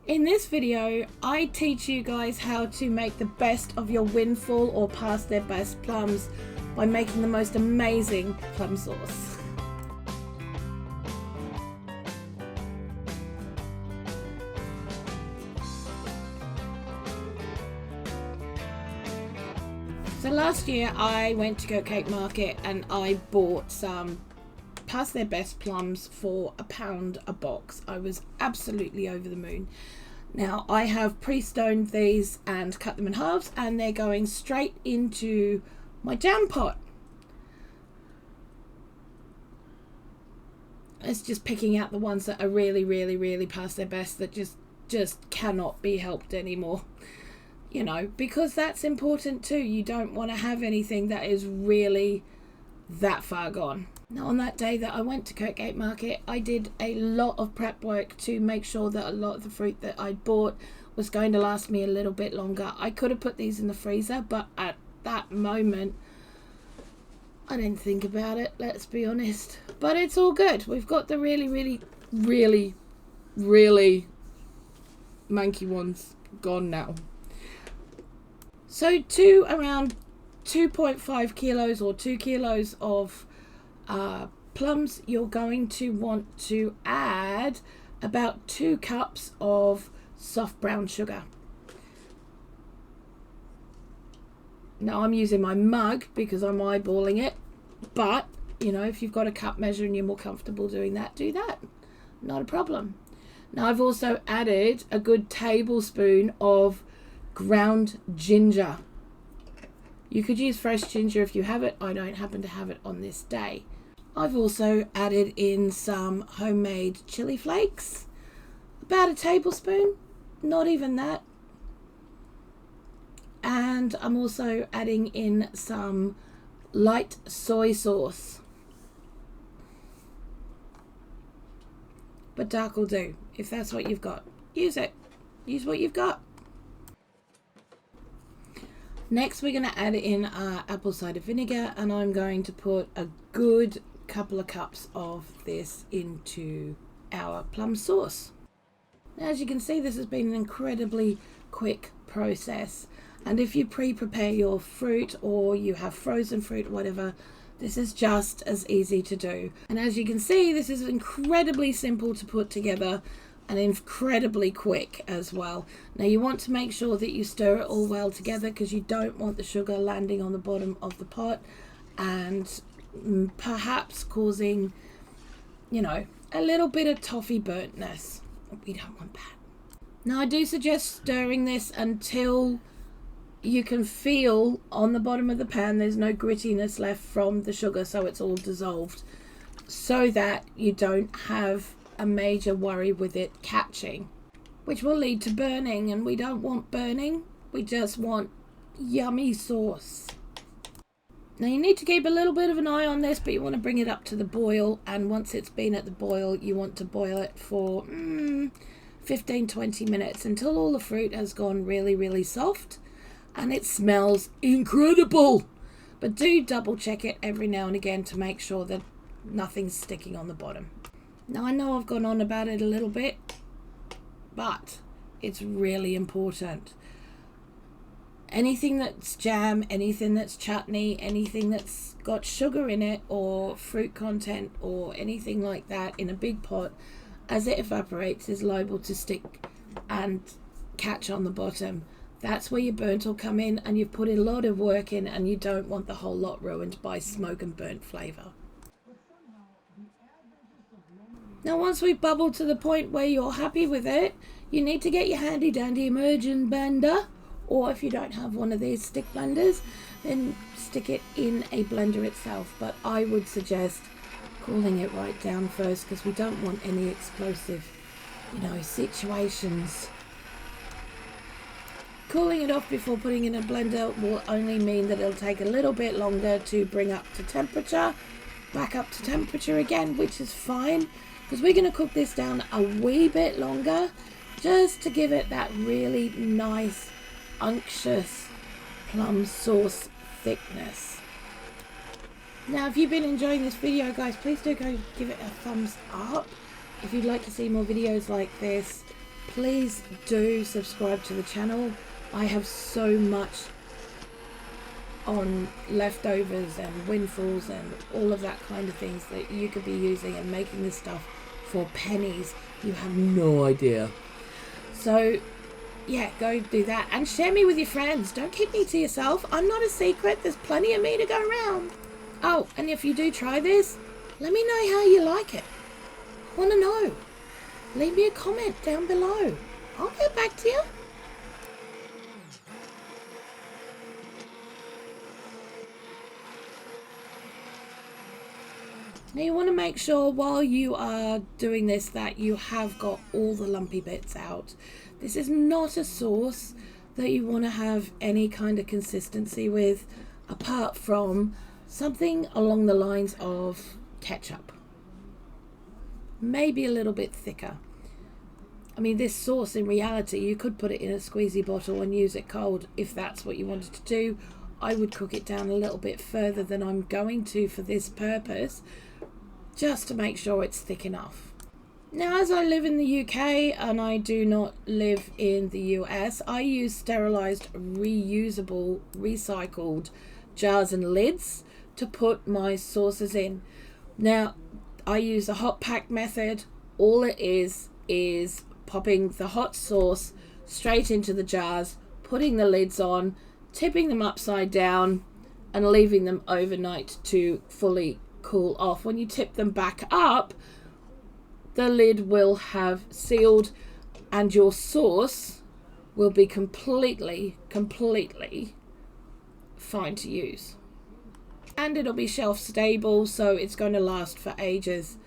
In this video, I teach you guys how to make the best of your windfall or past their best plums by making the most amazing plum sauce. So last year I went to Go Cake Market and I bought some past their best plums for £1 a box. I was absolutely over the moon. Now I have pre-stoned these and cut them in halves, and they're going straight into my jam pot. It's just picking out the ones that are really past their best, that just cannot be helped anymore. You know, because that's important too. You don't want to have anything that is really that far gone. Now on that day that I went to Kirkgate Market, I did a lot of prep work to make sure that a lot of the fruit that I bought was going to last me a little bit longer. I could have put these in the freezer, but at that moment I didn't think about it, let's be honest. But it's all good. We've got the really manky ones gone now. So to around 2.5 kilos or 2 kilos of plums, you're going to want to add about 2 cups of soft brown sugar. Now I'm using my mug because I'm eyeballing it, but you know, if you've got a cup measure and you're more comfortable doing that, do that, not a problem. Now I've also added a good tablespoon of ground ginger. You could use fresh ginger if you have it. I don't happen to have it on this day. I've also added in some homemade chili flakes, about a tablespoon, not even that. And I'm also adding in some light soy sauce, but dark will do. If that's what you've got, use it. Use what you've got. Next we're going to add in our apple cider vinegar, and I'm going to put a good couple of cups of this into our plum sauce. Now, as you can see, this has been an incredibly quick process, and if you pre-prepare your fruit or you have frozen fruit or whatever, this is just as easy to do. And as you can see, this is incredibly simple to put together and incredibly quick as well. Now you want to make sure that you stir it all well together, because you don't want the sugar landing on the bottom of the pot and perhaps causing, you know, a little bit of toffee burntness. We don't want that. Now I do suggest stirring this until you can feel on the bottom of the pan there's no grittiness left from the sugar, so it's all dissolved, so that you don't have a major worry with it catching, which will lead to burning, and we don't want burning. We just want yummy sauce. Now you need to keep a little bit of an eye on this, but you want to bring it up to the boil, and once it's been at the boil, you want to boil it for 15-20 minutes until all the fruit has gone really soft and it smells incredible. But do double check it every now and again to make sure that nothing's sticking on the bottom. Now I know I've gone on about it a little bit, but it's really important. Anything that's jam, anything that's chutney, anything that's got sugar in it or fruit content or anything like that in a big pot, as it evaporates, is liable to stick and catch on the bottom. That's where your burnt will come in, and you've put a lot of work in, and you don't want the whole lot ruined by smoke and burnt flavour. Now once we've bubbled to the point where you're happy with it, you need to get your handy dandy immersion blender, or if you don't have one of these stick blenders, then stick it in a blender itself. But I would suggest cooling it right down first, because we don't want any explosive, you know, situations. Cooling it off before putting in a blender will only mean that it'll take a little bit longer to bring up to temperature, back up to temperature again, which is fine, because we're going to cook this down a wee bit longer, just to give it that really nice, unctuous plum sauce thickness. Now if you've been enjoying this video, guys, please do go give it a thumbs up. If you'd like to see more videos like this, please do subscribe to the channel. I have so much on leftovers and windfalls and all of that kind of things that you could be using and making this stuff for pennies. You have no idea. So yeah, go do that and share me with your friends. Don't keep me to yourself. I'm not a secret. There's plenty of me to go around. Oh, and if you do try this, let me know how you like it. I want to know. Leave me a comment down below. I'll get back to you. Now you want to make sure while you are doing this that you have got all the lumpy bits out. This is not a sauce that you want to have any kind of consistency with, apart from something along the lines of ketchup. Maybe a little bit thicker. I mean, this sauce in reality, you could put it in a squeezy bottle and use it cold if that's what you wanted to do. I would cook it down a little bit further than I'm going to for this purpose, just to make sure it's thick enough. Now, as I live in the UK and I do not live in the US, I use sterilized, reusable, recycled jars and lids to put my sauces in. Now, I use a hot pack method. All it is popping the hot sauce straight into the jars, putting the lids on, tipping them upside down and leaving them overnight to fully cool off. When you tip them back up, the lid will have sealed and your sauce will be completely fine to use. And it'll be shelf stable, so it's going to last for ages.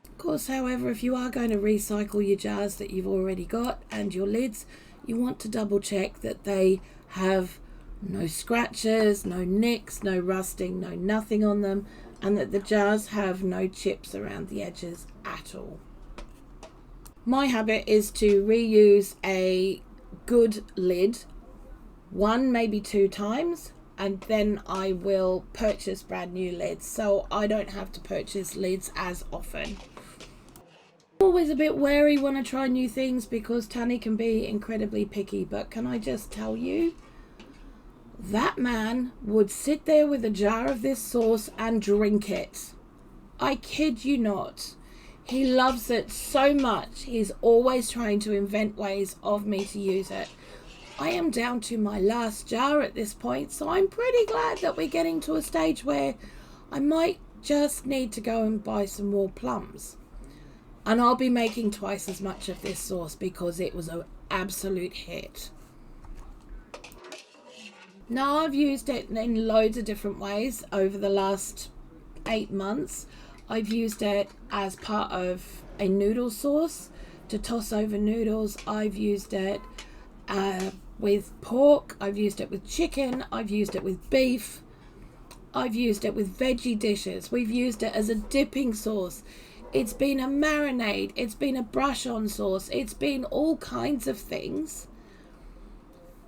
Of course, however, if you are going to recycle your jars that you've already got and your lids, you want to double check that they have no scratches, no nicks, no rusting, no nothing on them, and that the jars have no chips around the edges at all. My habit is to reuse a good lid 1, maybe 2 times, and then I will purchase brand new lids, so I don't have to purchase lids as often. I'm always a bit wary when I try new things because Tani can be incredibly picky, but can I just tell you, that man would sit there with a jar of this sauce and drink it. I kid you not. He loves it so much. He's always trying to invent ways of me to use it. I am down to my last jar at this point, so I'm pretty glad that we're getting to a stage where I might just need to go and buy some more plums. And I'll be making twice as much of this sauce because it was an absolute hit. Now, I've used it in loads of different ways over the last 8 months. I've used it as part of a noodle sauce to toss over noodles. I've used it with pork. I've used it with chicken. I've used it with beef. I've used it with veggie dishes. We've used it as a dipping sauce. It's been a marinade. It's been a brush on sauce. It's been all kinds of things.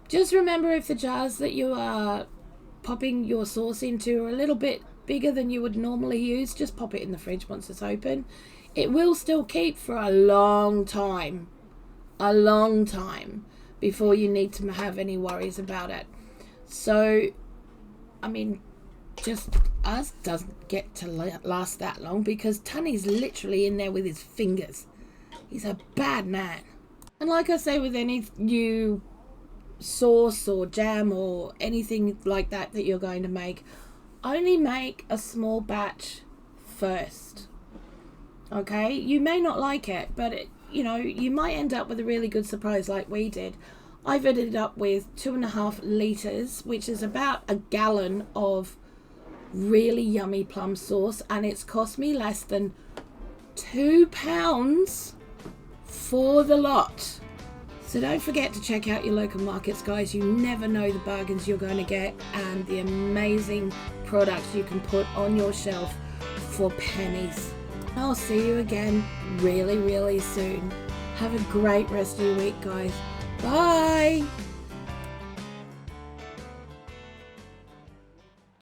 Just remember, if the jars that you are popping your sauce into are a little bit bigger than you would normally use, just pop it in the fridge once it's open. It will still keep for a long time before you need to have any worries about it. So, I mean, just us doesn't get to last that long because Tani's literally in there with his fingers. He's a bad man. And like I say with any new sauce or jam or anything like that you're going to make, only make a small batch first. Okay, you may not like it, but you might end up with a really good surprise like we did. I've ended up with 2.5 litres, which is about a gallon of really yummy plum sauce, and it's cost me less than £2 for the lot. So don't forget to check out your local markets, guys. You never know the bargains you're going to get and the amazing products you can put on your shelf for pennies. I'll see you again really soon. Have a great rest of your week, guys. Bye!